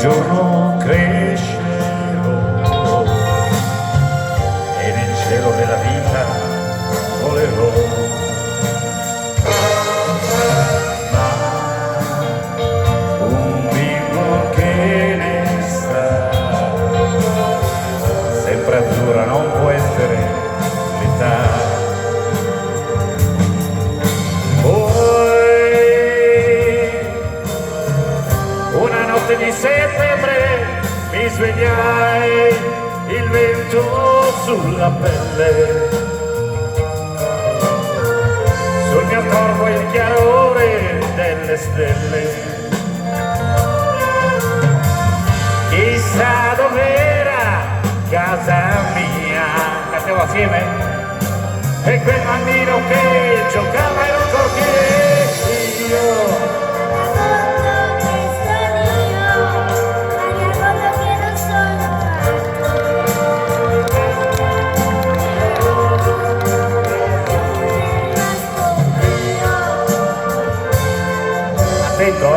giorno crescerò e nel cielo della vita volerò. Ma un bimbo che ne sa, sempre azzurra non può essere l'età. Di settembre mi svegliai, il vento sulla pelle, sul mio corpo il chiarore delle stelle. Chissà dov'era casa mia, cantiamo assieme, e quel bambino che giocava in un cortile. Attento,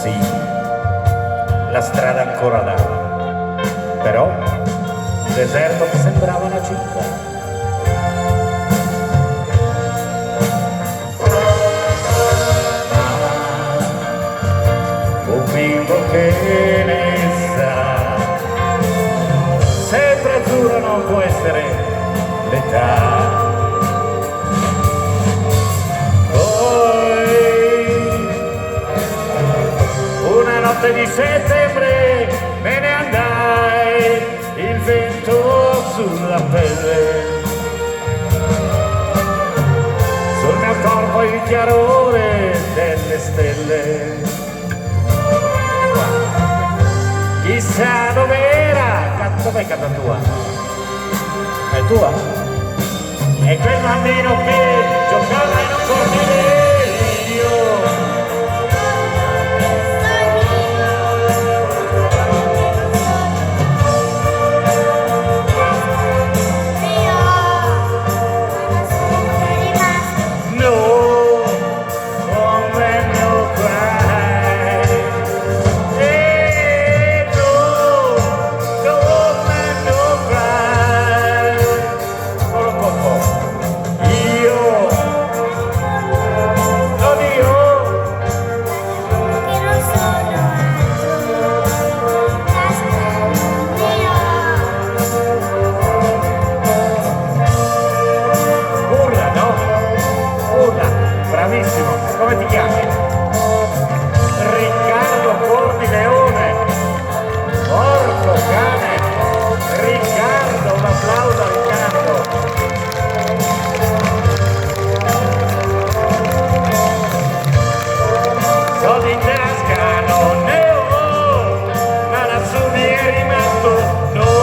Sì, la strada ancora là, però il deserto mi sembrava una città. Un bimbo che ne sa, sempre azzurro non può essere l'età. Notte di settembre me ne andai, il vento sulla pelle, sul mio corpo il chiarore delle stelle. Chissà dov'era, dov'è casa tua? È tua? È quel bambino che giocava in un cortile. Come ti chiami? Riccardo Cordileone. Porco cane! Riccardo, un applauso a Riccardo. Soldi in tasca non ne ho, ma lassù mi è rimasto. No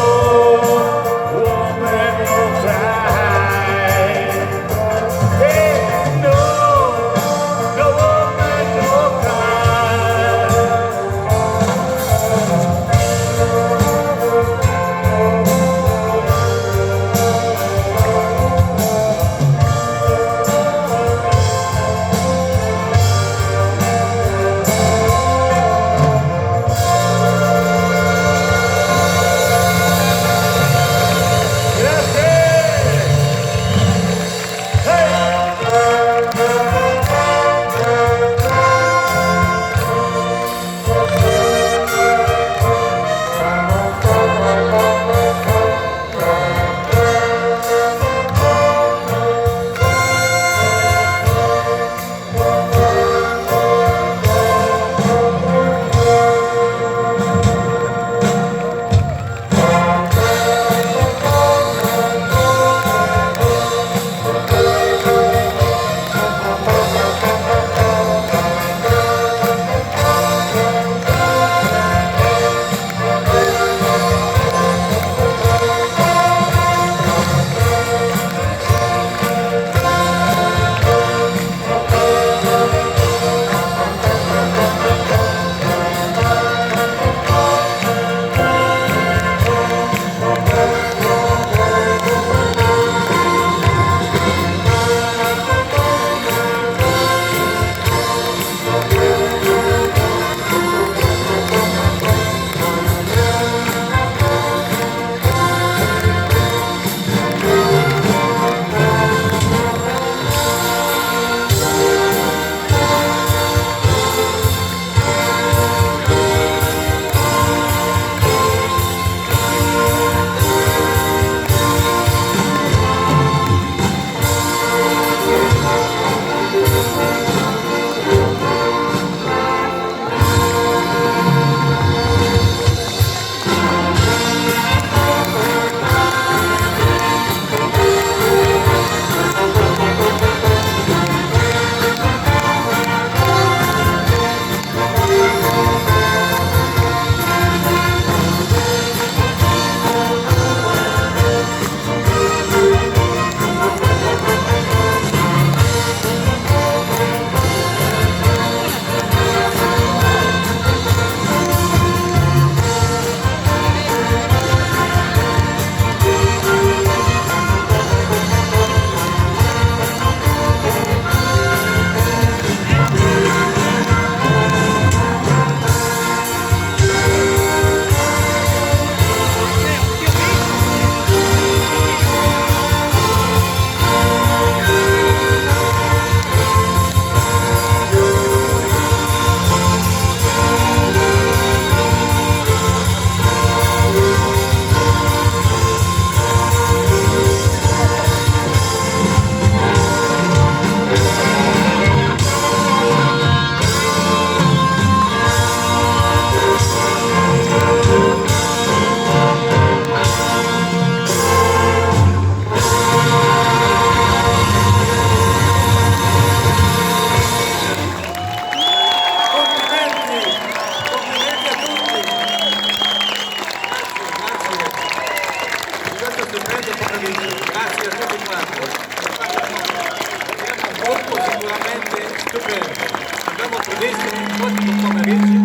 pomeriggio, buon pomeriggio.